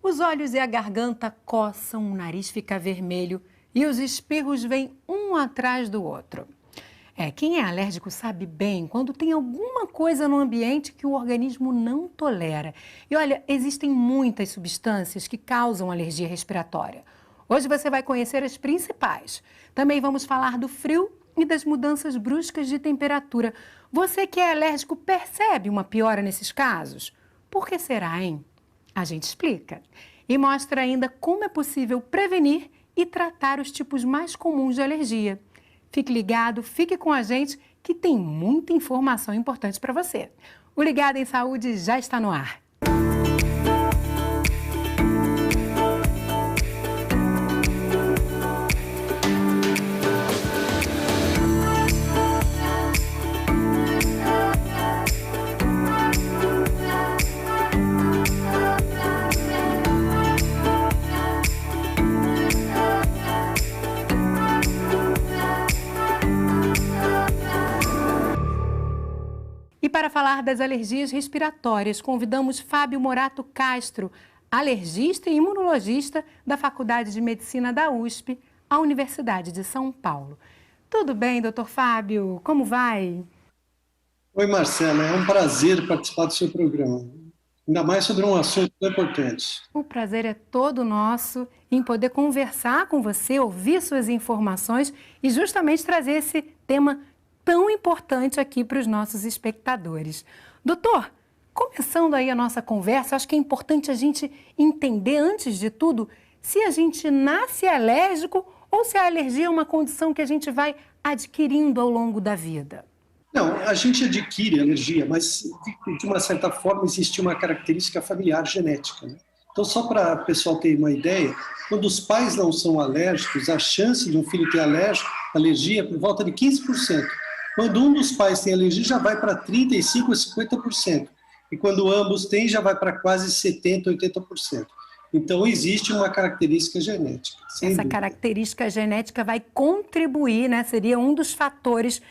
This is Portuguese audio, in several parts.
Os olhos e a garganta coçam, o nariz fica vermelho e os espirros vêm um atrás do outro. Quem é alérgico sabe bem quando tem alguma coisa no ambiente que o organismo não tolera. E olha, existem muitas substâncias que causam alergia respiratória. Hoje você vai conhecer as principais. Também vamos falar do frio e das mudanças bruscas de temperatura. Você que é alérgico percebe uma piora nesses casos? Por que será, hein? A gente explica. E mostra ainda como é possível prevenir e tratar os tipos mais comuns de alergia. Fique ligado, fique com a gente que tem muita informação importante para você. O Ligado em Saúde já está no ar. E para falar das alergias respiratórias, convidamos Fábio Morato Castro, alergista e imunologista da Faculdade de Medicina da USP, a Universidade de São Paulo. Tudo bem, doutor Fábio? Como vai? Oi, Marcela, é um prazer participar do seu programa, ainda mais sobre um assunto tão importante. O prazer é todo nosso em poder conversar com você, ouvir suas informações e justamente trazer esse tema tão importante aqui para os nossos espectadores. Doutor, começando aí a nossa conversa, acho que é importante a gente entender, antes de tudo, se a gente nasce alérgico ou se a alergia é uma condição que a gente vai adquirindo ao longo da vida. Não, a gente adquire alergia, mas de uma certa forma existe uma característica familiar genética, né? Então, só para o pessoal ter uma ideia, quando os pais não são alérgicos, a chance de um filho ter alergia é por volta de 15%. Quando um dos pais tem alergia, já vai para 35% a 50%. E quando ambos têm, já vai para quase 70%, 80%. Então, existe uma característica genética. Essa característica genética vai contribuir, né? Seria um dos fatores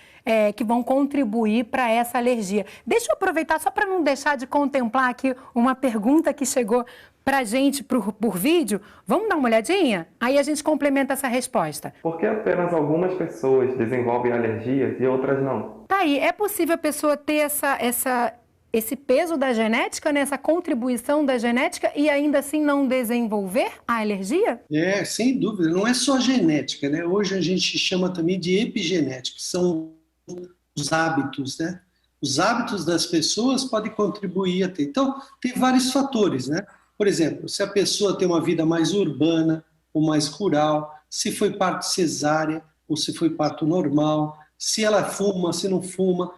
que vão contribuir para essa alergia. Deixa eu aproveitar, só para não deixar de contemplar aqui uma pergunta que chegou para a gente por vídeo. Vamos dar uma olhadinha? Aí a gente complementa essa resposta. Por que apenas algumas pessoas desenvolvem alergias e outras não? Tá aí, é possível a pessoa ter esse peso da genética, né? Essa contribuição da genética e ainda assim não desenvolver a alergia? Sem dúvida. Não é só genética, né? Hoje a gente chama também de epigenética, que são os hábitos, né? Os hábitos das pessoas podem contribuir a ter. Então, tem vários fatores, né? Por exemplo, se a pessoa tem uma vida mais urbana ou mais rural, se foi parto cesárea ou se foi parto normal, se ela fuma, se não fuma,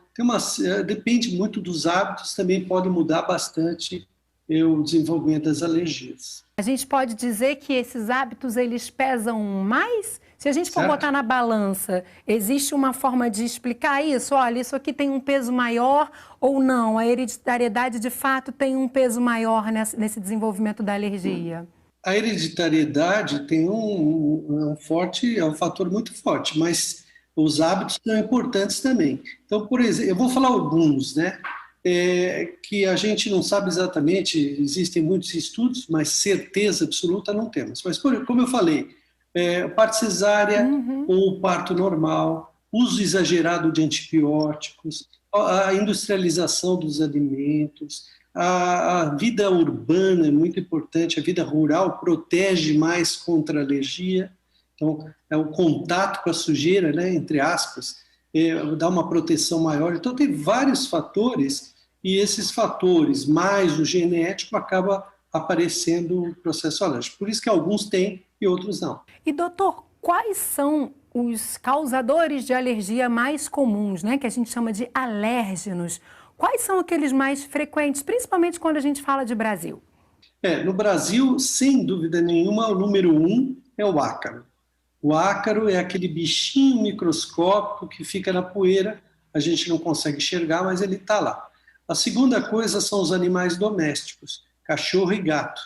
depende muito dos hábitos, também pode mudar bastante o desenvolvimento das alergias. A gente pode dizer que esses hábitos, eles pesam mais? Se a gente for botar na balança, existe uma forma de explicar isso? Olha, isso aqui tem um peso maior ou não? A hereditariedade, de fato, tem um peso maior nesse desenvolvimento da alergia? A hereditariedade tem é um fator muito forte, mas os hábitos são importantes também. Então, por exemplo, eu vou falar alguns, né? Que a gente não sabe exatamente, existem muitos estudos, mas certeza absoluta não temos. Mas, como eu falei, parto cesárea ou parto normal, uso exagerado de antibióticos, a industrialização dos alimentos, a vida urbana é muito importante, a vida rural protege mais contra a alergia, então o contato com a sujeira, né, entre aspas, dá uma proteção maior. Então tem vários fatores e esses fatores mais o genético acaba aparecendo o processo alérgico. Por isso que alguns têm e outros não. E doutor, quais são os causadores de alergia mais comuns, né, que a gente chama de alérgenos? Quais são aqueles mais frequentes, principalmente quando a gente fala de Brasil? No Brasil, sem dúvida nenhuma, o número 1 é o ácaro. O ácaro é aquele bichinho microscópico que fica na poeira, a gente não consegue enxergar, mas ele está lá. A segunda coisa são os animais domésticos, cachorro e gato.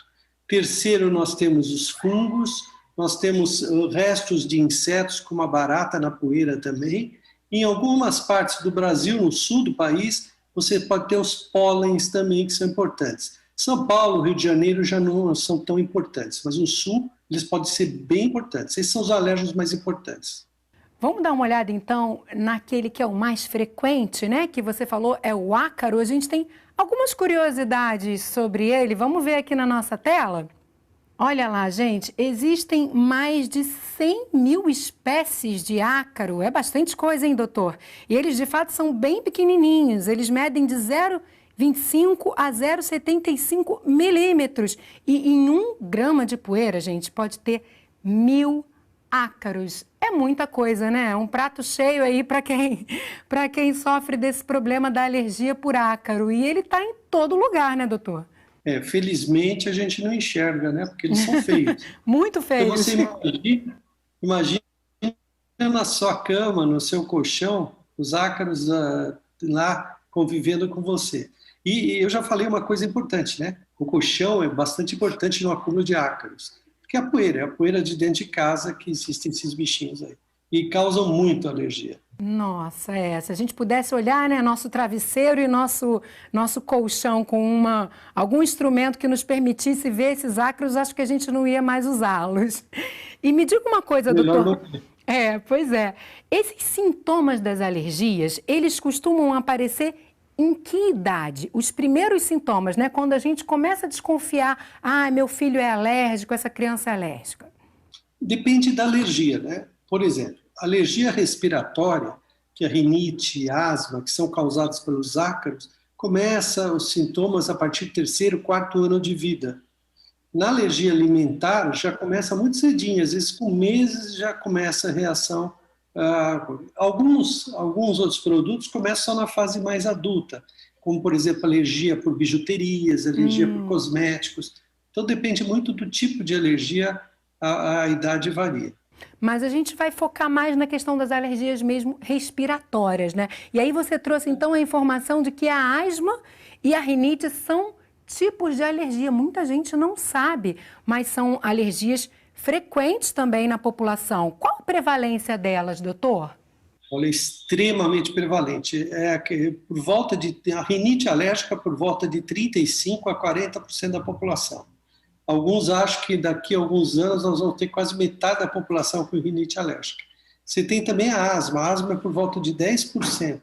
Terceiro, nós temos os fungos, nós temos restos de insetos, como a barata na poeira também. Em algumas partes do Brasil, no sul do país, você pode ter os pólens também, que são importantes. São Paulo, Rio de Janeiro já não são tão importantes, mas no sul eles podem ser bem importantes. Esses são os alérgicos mais importantes. Vamos dar uma olhada, então, naquele que é o mais frequente, né? Que você falou, é o ácaro. A gente tem algumas curiosidades sobre ele. Vamos ver aqui na nossa tela? Olha lá, gente, existem mais de 100 mil espécies de ácaro. É bastante coisa, hein, doutor? E eles, de fato, são bem pequenininhos. Eles medem de 0,25 a 0,75 milímetros. E em 1 grama de poeira, gente, pode ter 1000 ácaros. É muita coisa, né? Um prato cheio aí para quem sofre desse problema da alergia por ácaro. E ele está em todo lugar, né, doutor? Felizmente a gente não enxerga, né? Porque eles são feios. Muito feios. Então você imagina na sua cama, no seu colchão, os ácaros lá convivendo com você. E eu já falei uma coisa importante, né? O colchão é bastante importante no acúmulo de ácaros. Porque é a poeira de dentro de casa que existem esses bichinhos aí. E causam muito alergia. Nossa, se a gente pudesse olhar, né, nosso travesseiro e nosso colchão com algum instrumento que nos permitisse ver esses ácaros, acho que a gente não ia mais usá-los. E me diga uma coisa, doutor. Pois é. Esses sintomas das alergias, eles costumam aparecer em que idade? Os primeiros sintomas, né? Quando a gente começa a desconfiar, meu filho é alérgico, essa criança é alérgica. Depende da alergia, né? Por exemplo, alergia respiratória, que é a rinite, asma, que são causadas pelos ácaros, começa os sintomas a partir do 3º, 4º ano de vida. Na alergia alimentar, já começa muito cedinho, às vezes com meses já começa a reação. Alguns outros produtos começam só na fase mais adulta, como, por exemplo, alergia por bijuterias, alergia por cosméticos. Então, depende muito do tipo de alergia, a idade varia. Mas a gente vai focar mais na questão das alergias mesmo respiratórias, né? E aí você trouxe, então, a informação de que a asma e a rinite são tipos de alergia. Muita gente não sabe, mas são alergias frequentes também na população. Qual a prevalência delas, doutor? Ela é extremamente prevalente. Por volta a rinite alérgica por volta de 35% a 40% da população. Alguns acham que daqui a alguns anos nós vamos ter quase metade da população com rinite alérgica. Você tem também a asma é por volta de 10%.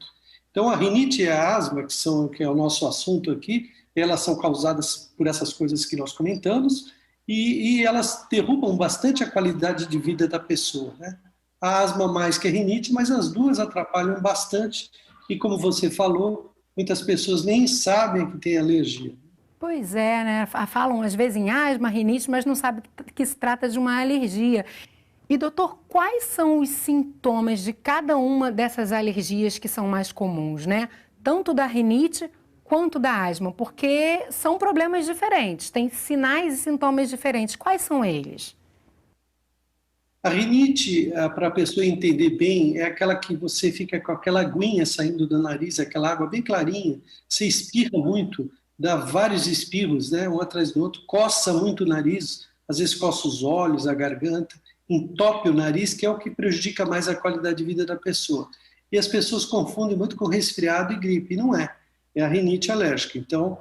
Então a rinite e a asma, que é o nosso assunto aqui, elas são causadas por essas coisas que nós comentamos, e elas derrubam bastante a qualidade de vida da pessoa, né? A asma mais que a rinite, mas as duas atrapalham bastante. E como você falou, muitas pessoas nem sabem que tem alergia. Pois é, né? Falam às vezes em asma, rinite, mas não sabem que se trata de uma alergia. E doutor, quais são os sintomas de cada uma dessas alergias que são mais comuns, né? Tanto da rinite quanto da asma, porque são problemas diferentes, têm sinais e sintomas diferentes. Quais são eles? A rinite, para a pessoa entender bem, é aquela que você fica com aquela aguinha saindo do nariz, aquela água bem clarinha, você espirra muito, dá vários espirros, né, um atrás do outro, coça muito o nariz, às vezes coça os olhos, a garganta, entope o nariz, que é o que prejudica mais a qualidade de vida da pessoa. E as pessoas confundem muito com resfriado e gripe, e não é. É a rinite alérgica, então,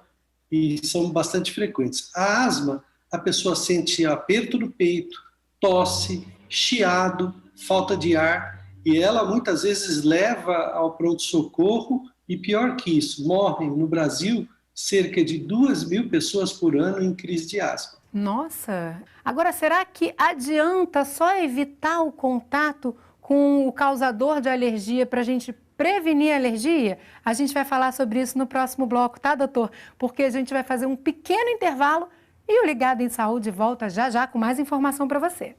e são bastante frequentes. A asma, a pessoa sente aperto no peito, tosse, chiado, falta de ar, e ela muitas vezes leva ao pronto-socorro, e pior que isso, morrem no Brasil cerca de 2.000 pessoas por ano em crise de asma. Nossa! Agora, será que adianta só evitar o contato com o causador de alergia para a gente prevenir a alergia? A gente vai falar sobre isso no próximo bloco, tá, doutor? Porque a gente vai fazer um pequeno intervalo e o Ligado em Saúde volta já já com mais informação para você.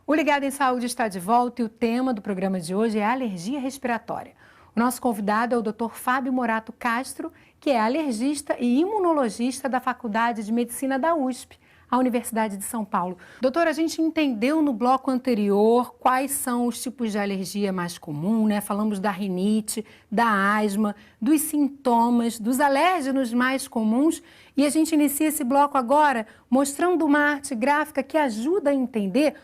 O Ligado em Saúde está de volta e o tema do programa de hoje é alergia respiratória. O nosso convidado é o Dr. Fábio Morato Castro, que é alergista e imunologista da Faculdade de Medicina da USP, a Universidade de São Paulo. Doutor, a gente entendeu no bloco anterior quais são os tipos de alergia mais comum, né? Falamos da rinite, da asma, dos sintomas, dos alérgenos mais comuns. E a gente inicia esse bloco agora mostrando uma arte gráfica que ajuda a entender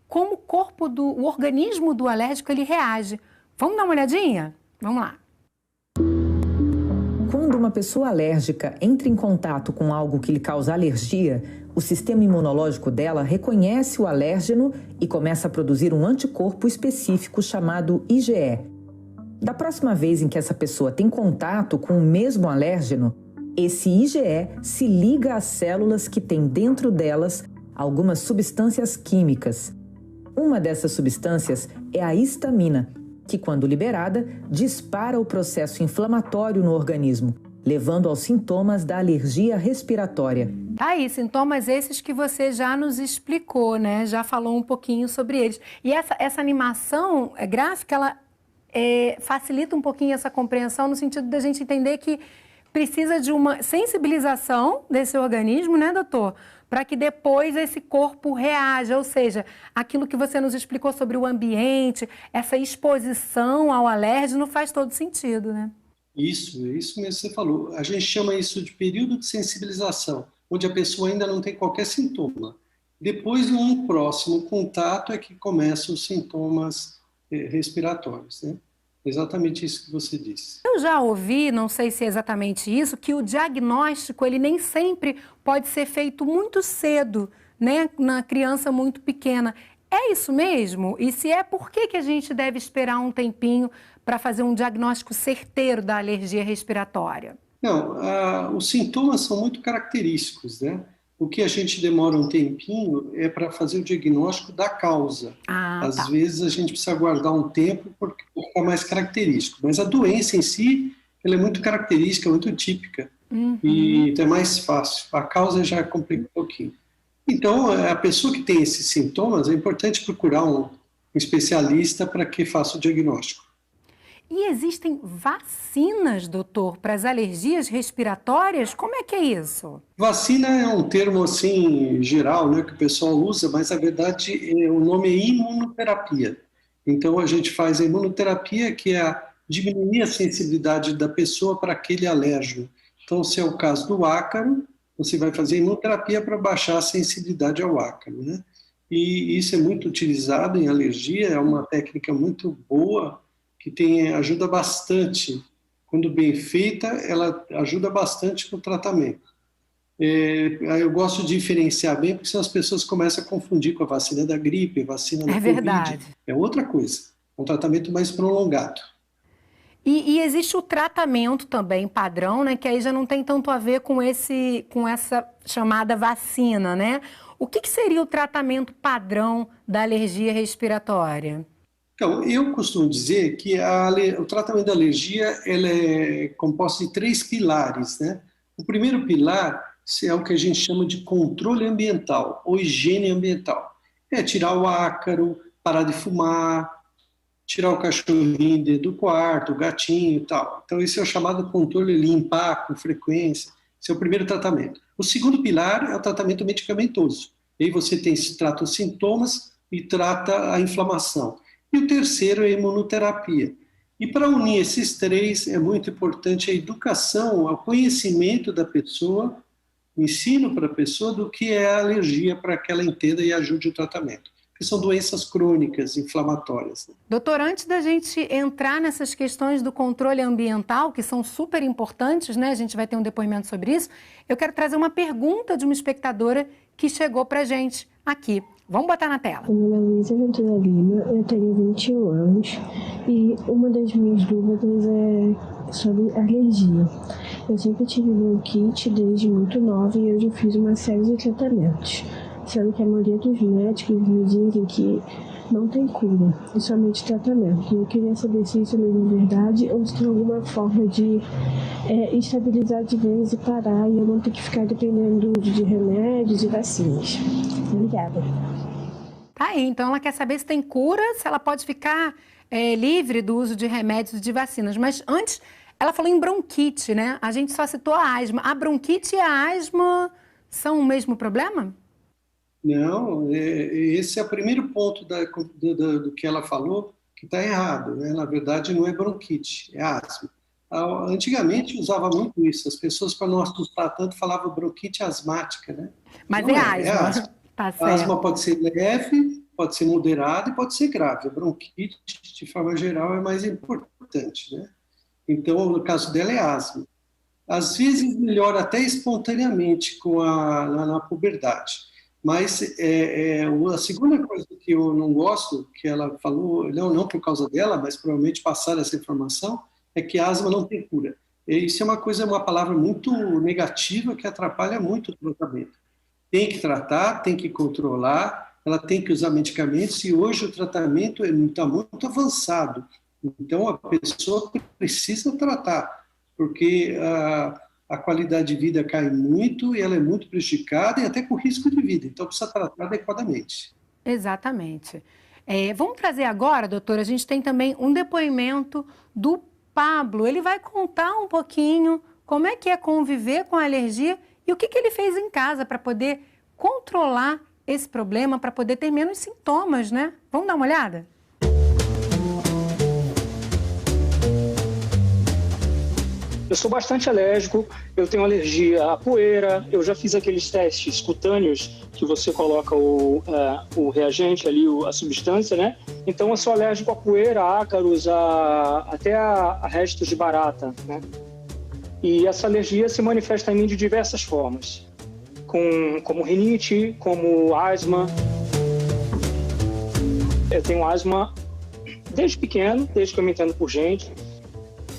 como o organismo do alérgico ele reage. Vamos dar uma olhadinha? Vamos lá. Quando uma pessoa alérgica entra em contato com algo que lhe causa alergia, o sistema imunológico dela reconhece o alérgeno e começa a produzir um anticorpo específico chamado IgE. Da próxima vez em que essa pessoa tem contato com o mesmo alérgeno, esse IgE se liga às células que têm dentro delas algumas substâncias químicas. Uma dessas substâncias é a histamina, que, quando liberada, dispara o processo inflamatório no organismo, levando aos sintomas da alergia respiratória. Tá aí, sintomas esses que você já nos explicou, né? Já falou um pouquinho sobre eles. E essa animação gráfica, ela facilita um pouquinho essa compreensão no sentido da gente entender que precisa de uma sensibilização desse organismo, né, doutor? Para que depois esse corpo reaja, ou seja, aquilo que você nos explicou sobre o ambiente, essa exposição ao alérgeno faz todo sentido, né? Isso mesmo que você falou. A gente chama isso de período de sensibilização, onde a pessoa ainda não tem qualquer sintoma. Depois, num próximo contato, é que começam os sintomas respiratórios, né? Exatamente isso que você disse. Eu já ouvi, não sei se é exatamente isso, que o diagnóstico ele nem sempre pode ser feito muito cedo, né, na criança muito pequena. É isso mesmo? E se é, por que a gente deve esperar um tempinho para fazer um diagnóstico certeiro da alergia respiratória? Não, os sintomas são muito característicos, né? O que a gente demora um tempinho é para fazer o diagnóstico da causa. Às vezes a gente precisa aguardar um tempo porque fica mais característico. Mas a doença em si, ela é muito característica, muito típica. E então é mais fácil. A causa já complica um pouquinho. Então, a pessoa que tem esses sintomas, é importante procurar um especialista para que faça o diagnóstico. E existem vacinas, doutor, para as alergias respiratórias? Como é que é isso? Vacina é um termo assim geral, né, que o pessoal usa, mas na verdade o nome é imunoterapia. Então a gente faz a imunoterapia, que é diminuir a sensibilidade da pessoa para aquele alérgeno. Então, se é o caso do ácaro, você vai fazer imunoterapia para baixar a sensibilidade ao ácaro, né? E isso é muito utilizado em alergia, é uma técnica muito boa, que ajuda bastante, quando bem feita, ela ajuda bastante no tratamento. Eu gosto de diferenciar bem, porque senão as pessoas começam a confundir com a vacina da gripe, a vacina da Covid. Verdade. É outra coisa, um tratamento mais prolongado. E existe o tratamento também padrão, né, que aí já não tem tanto a ver com essa chamada vacina, né? O que seria o tratamento padrão da alergia respiratória? Então, eu costumo dizer que o tratamento da alergia ela é composto de 3 pilares, né? O primeiro pilar é o que a gente chama de controle ambiental ou higiene ambiental. É tirar o ácaro, parar de fumar, tirar o cachorrinho dentro do quarto, o gatinho e tal. Então, esse é o chamado controle, limpar com frequência. Esse é o primeiro tratamento. O segundo pilar é o tratamento medicamentoso. E aí você trata os sintomas e trata a inflamação. E o terceiro é a imunoterapia. E para unir esses 3, é muito importante a educação, o conhecimento da pessoa, o ensino para a pessoa do que é a alergia para que ela entenda e ajude o tratamento. Porque são doenças crônicas, inflamatórias. Doutor, antes da gente entrar nessas questões do controle ambiental, que são super importantes, né? A gente vai ter um depoimento sobre isso. Eu quero trazer uma pergunta de uma espectadora que chegou para a gente aqui. Vamos botar na tela. Meu nome é Luísa Ventura Lima, eu tenho 21 anos e uma das minhas dúvidas é sobre alergia. Eu sempre tive bronquite desde muito nova e eu já fiz uma série de tratamentos, sendo que a maioria dos médicos me dizem que não tem cura, é somente tratamento. Eu queria saber se isso é mesmo verdade ou se tem alguma forma de estabilizar de vez e parar e eu não ter que ficar dependendo de remédios e vacinas. Obrigada. Tá aí, então ela quer saber se tem cura, se ela pode ficar livre do uso de remédios e de vacinas. Mas antes, ela falou em bronquite, né? A gente só citou a asma. A bronquite e a asma são o mesmo problema? Não, esse é o primeiro ponto do que ela falou que está errado, né? Na verdade, não é bronquite, é asma. Antigamente usava muito isso, as pessoas, para não assustar tanto, falavam bronquite asmática, né? Mas não é asma. asma. Tá certo. A asma pode ser leve pode ser moderada e pode ser grave. A bronquite, de forma geral, é mais importante, né? Então, no caso dela, é asma. Às vezes melhora até espontaneamente na puberdade. Mas a segunda coisa que eu não gosto, que ela falou, não por causa dela, mas provavelmente passaram essa informação, é que a asma não tem cura. Isso é uma palavra muito negativa que atrapalha muito o tratamento. Tem que tratar, tem que controlar, ela tem que usar medicamentos e hoje o tratamento está muito avançado. Então a pessoa precisa tratar, porque a qualidade de vida cai muito e ela é muito prejudicada e até com risco de vida. Então precisa tratar adequadamente. Exatamente. Vamos trazer agora, doutora, a gente tem também um depoimento do Pablo. Ele vai contar um pouquinho como é que é conviver com a alergia e o que ele fez em casa para poder controlar esse problema, para poder ter menos sintomas, né? Vamos dar uma olhada? Eu sou bastante alérgico, eu tenho alergia à poeira, eu já fiz aqueles testes cutâneos que você coloca o reagente ali, a substância, né? Então eu sou alérgico à poeira, a ácaros, até a restos de barata, né? E essa alergia se manifesta em mim de diversas formas, como rinite, como asma. Eu tenho asma desde pequeno, desde que eu me entendo por gente.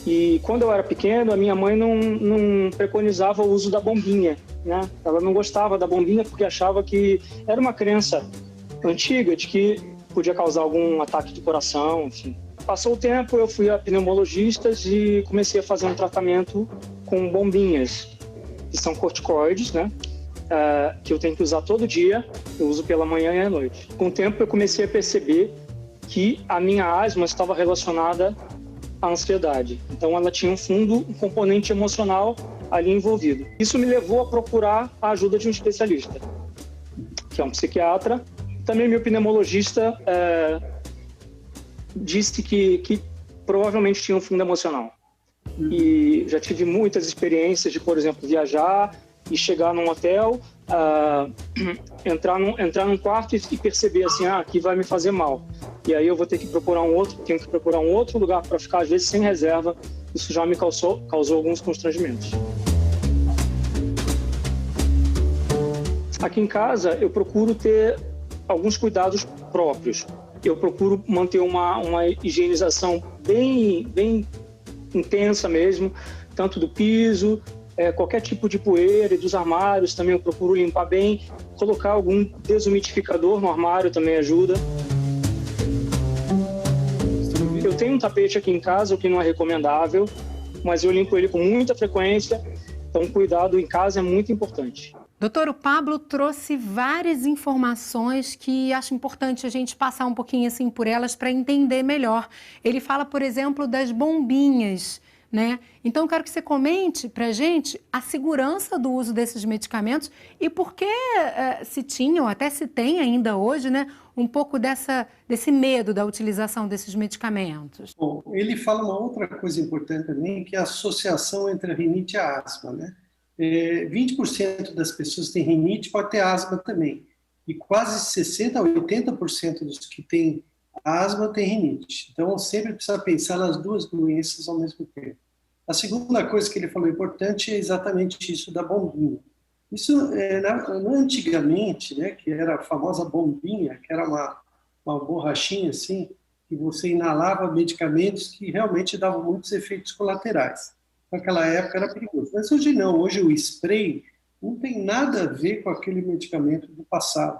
E quando eu era pequeno, a minha mãe não preconizava o uso da bombinha, né? Ela não gostava da bombinha porque achava que era uma crença antiga de que podia causar algum ataque de coração, enfim. Passou o tempo, eu fui a pneumologistas e comecei a fazer um tratamento com bombinhas, que são corticoides, né? Que eu tenho que usar todo dia, eu uso pela manhã e à noite. Com o tempo eu comecei a perceber que a minha asma estava relacionada à ansiedade. Então ela tinha um componente emocional ali envolvido. Isso me levou a procurar a ajuda de um especialista, que é um psiquiatra. Também meu pneumologista disse que provavelmente tinha um fundo emocional. E já tive muitas experiências de, por exemplo, viajar e chegar num hotel, entrar num quarto e perceber assim, aqui vai me fazer mal. E aí eu tenho que procurar um outro lugar para ficar, às vezes, sem reserva. Isso já me causou alguns constrangimentos. Aqui em casa, eu procuro ter alguns cuidados próprios. Eu procuro manter uma higienização bem intensa mesmo, tanto do piso, qualquer tipo de poeira e dos armários também eu procuro limpar bem. Colocar algum desumidificador no armário também ajuda. Eu tenho um tapete aqui em casa, o que não é recomendável, mas eu limpo ele com muita frequência, então cuidado em casa é muito importante. Doutor, o Pablo trouxe várias informações que acho importante a gente passar um pouquinho assim por elas para entender melhor. Ele fala, por exemplo, das bombinhas, né? Então, eu quero que você comente para a gente a segurança do uso desses medicamentos e por que se tinha, ou até se tem ainda hoje, né, um pouco desse medo da utilização desses medicamentos. Bom, ele fala uma outra coisa importante também, que é a associação entre a rinite e a asma, né? 20% das pessoas que têm rinite pode ter asma também. E quase 60% a 80% dos que têm asma têm rinite. Então, sempre precisa pensar nas duas doenças ao mesmo tempo. A segunda coisa que ele falou importante é exatamente isso da bombinha. Isso, antigamente, né, que era a famosa bombinha, que era uma borrachinha assim, que você inalava medicamentos que realmente davam muitos efeitos colaterais. Naquela época era perigoso. Mas hoje não, hoje o spray não tem nada a ver com aquele medicamento do passado.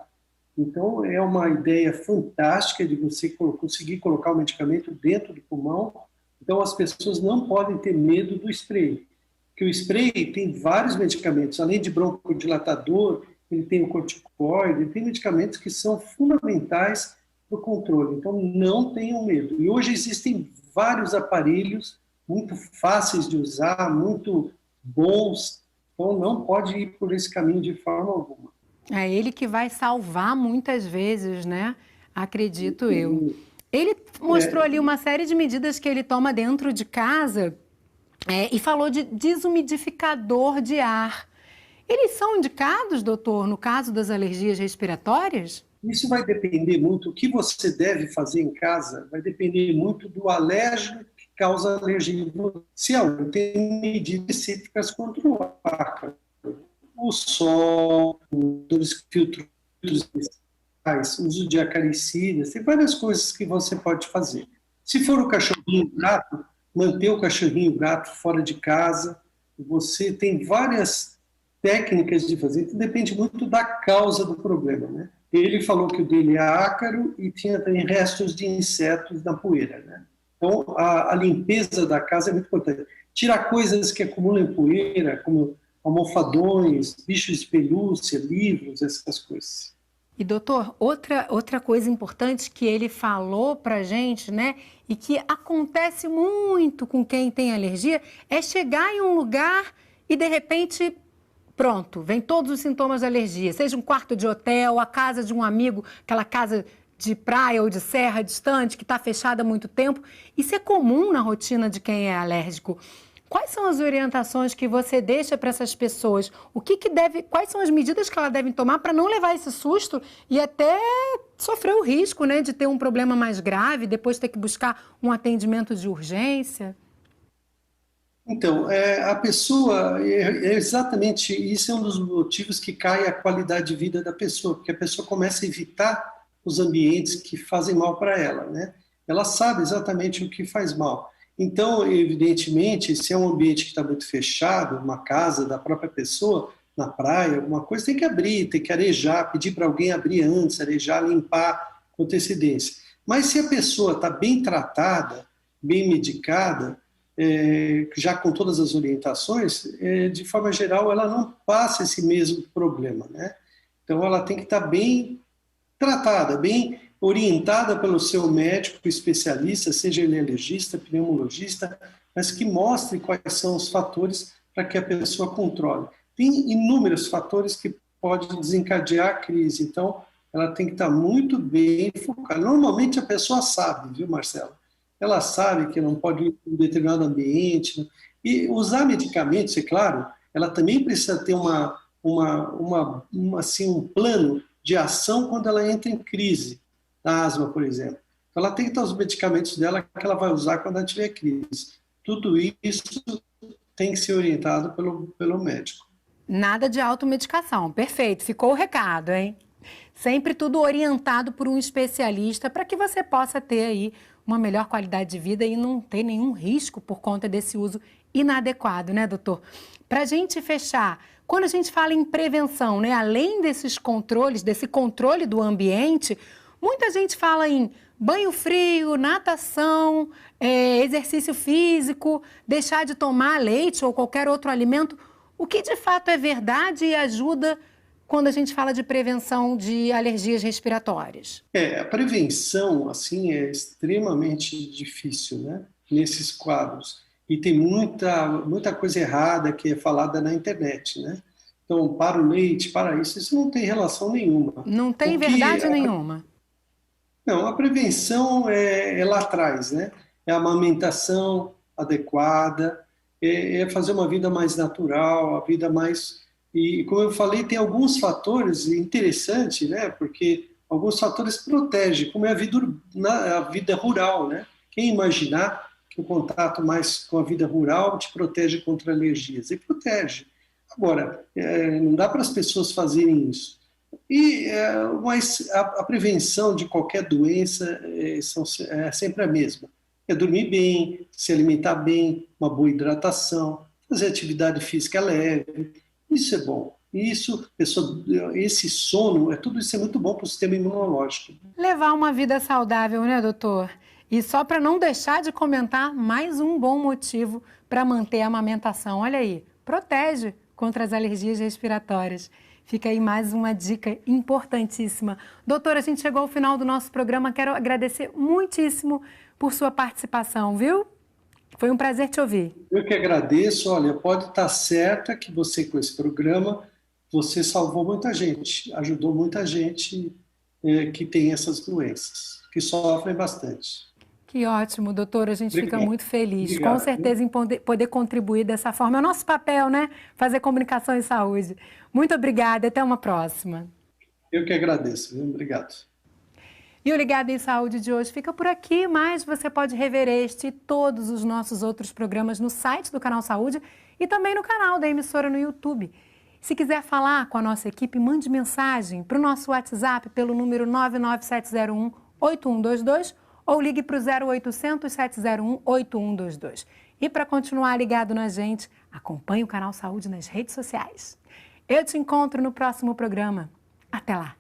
Então é uma ideia fantástica de você conseguir colocar o medicamento dentro do pulmão. Então as pessoas não podem ter medo do spray. Porque o spray tem vários medicamentos, além de broncodilatador, ele tem o corticoide, ele tem medicamentos que são fundamentais para o controle. Então não tenham medo. E hoje existem vários aparelhos muito fáceis de usar, muito bons, então não pode ir por esse caminho de forma alguma. É ele que vai salvar muitas vezes, né? Acredito eu. Ele mostrou ali uma série de medidas que ele toma dentro de casa e falou de desumidificador de ar. Eles são indicados, doutor, no caso das alergias respiratórias? isso vai depender muito, o que você deve fazer em casa vai depender muito do alérgico que causa alergia. Se alguém tem medidas específicas contra o ácaro, o sol, os filtros especiais, uso de acaricidas, tem várias coisas que você pode fazer. Se for o cachorrinho e o gato, manter o cachorrinho e o gato fora de casa. Você tem várias técnicas de fazer, então depende muito da causa do problema, né? Ele falou que o dele é ácaro e tinha também restos de insetos na poeira, né? Então, a limpeza da casa é muito importante. Tirar coisas que acumulam poeira, como almofadões, bichos de pelúcia, livros, essas coisas. E, doutor, outra coisa importante que ele falou pra gente, né, e que acontece muito com quem tem alergia, é chegar em um lugar e, de repente, pronto, vem todos os sintomas da alergia, seja um quarto de hotel, a casa de um amigo, aquela casa de praia ou de serra distante que está fechada há muito tempo. Isso é comum na rotina de quem é alérgico. Quais são as orientações que você deixa para essas pessoas? Quais são as medidas que elas devem tomar para não levar esse susto e até sofrer o risco, né, de ter um problema mais grave, depois ter que buscar um atendimento de urgência? Então, a pessoa, exatamente isso é um dos motivos que cai a qualidade de vida da pessoa, porque a pessoa começa a evitar os ambientes que fazem mal para ela, né? Ela sabe exatamente o que faz mal. Então, evidentemente, se é um ambiente que está muito fechado, uma casa da própria pessoa, na praia, alguma coisa, tem que abrir, tem que arejar, pedir para alguém abrir antes, arejar, limpar com antecedência. Mas se a pessoa está bem tratada, bem medicada, já com todas as orientações, de forma geral, ela não passa esse mesmo problema, né? Então, ela tem que estar bem tratada, bem orientada pelo seu médico especialista, seja ele alergista, pneumologista, mas que mostre quais são os fatores para que a pessoa controle. Tem inúmeros fatores que podem desencadear a crise, então ela tem que estar muito bem focada. Normalmente a pessoa sabe, viu, Marcela? Ela sabe que não pode ir em um determinado ambiente, e usar medicamentos, é claro, ela também precisa ter um plano de ação quando ela entra em crise. Da asma, por exemplo. Então, ela tem que ter os medicamentos dela que ela vai usar quando ela tiver crise. Tudo isso tem que ser orientado pelo médico. Nada de automedicação. Perfeito. Ficou o recado, hein? Sempre tudo orientado por um especialista para que você possa ter aí uma melhor qualidade de vida e não ter nenhum risco por conta desse uso inadequado, né, doutor? Para a gente fechar, quando a gente fala em prevenção, né, além desses controles, desse controle do ambiente, muita gente fala em banho frio, natação, exercício físico, deixar de tomar leite ou qualquer outro alimento. O que de fato é verdade e ajuda quando a gente fala de prevenção de alergias respiratórias? A prevenção, assim, é extremamente difícil, né, nesses quadros. E tem muita coisa errada que é falada na internet, né? Então, para o leite, para isso não tem relação nenhuma. Não tem verdade nenhuma. Não, a prevenção é lá atrás, né? É a amamentação adequada, é fazer uma vida mais natural, a vida mais... E, como eu falei, tem alguns fatores interessantes, né? Porque alguns fatores protegem, como é a vida rural, né? Quem imaginar que o contato mais com a vida rural te protege contra alergias? E protege. Agora, não dá para as pessoas fazerem isso. Mas a prevenção de qualquer doença é sempre a mesma. É dormir bem, se alimentar bem, uma boa hidratação, fazer atividade física leve. Isso é bom. Esse sono, tudo isso é muito bom para o sistema imunológico. Levar uma vida saudável, né, doutor? E só para não deixar de comentar, mais um bom motivo para manter a amamentação. Olha aí, protege contra as alergias respiratórias. Fica aí mais uma dica importantíssima. Doutora, a gente chegou ao final do nosso programa. Quero agradecer muitíssimo por sua participação, viu? Foi um prazer te ouvir. Eu que agradeço. Olha, pode estar certa que você, com esse programa, você salvou muita gente, ajudou muita gente que tem essas doenças, que sofrem bastante. Que ótimo, doutora. A gente Obrigado. Fica muito feliz. Obrigado. Com certeza em poder contribuir dessa forma. É o nosso papel, né? Fazer comunicação em saúde. Muito obrigada. Até uma próxima. Eu que agradeço, viu? Obrigado. E o Ligado em Saúde de hoje fica por aqui, mas você pode rever este e todos os nossos outros programas no site do Canal Saúde e também no canal da emissora no YouTube. Se quiser falar com a nossa equipe, mande mensagem para o nosso WhatsApp pelo número 99701-8122 ou ligue para o 0800 701 8122. E para continuar ligado na gente, acompanhe o Canal Saúde nas redes sociais. Eu te encontro no próximo programa. Até lá!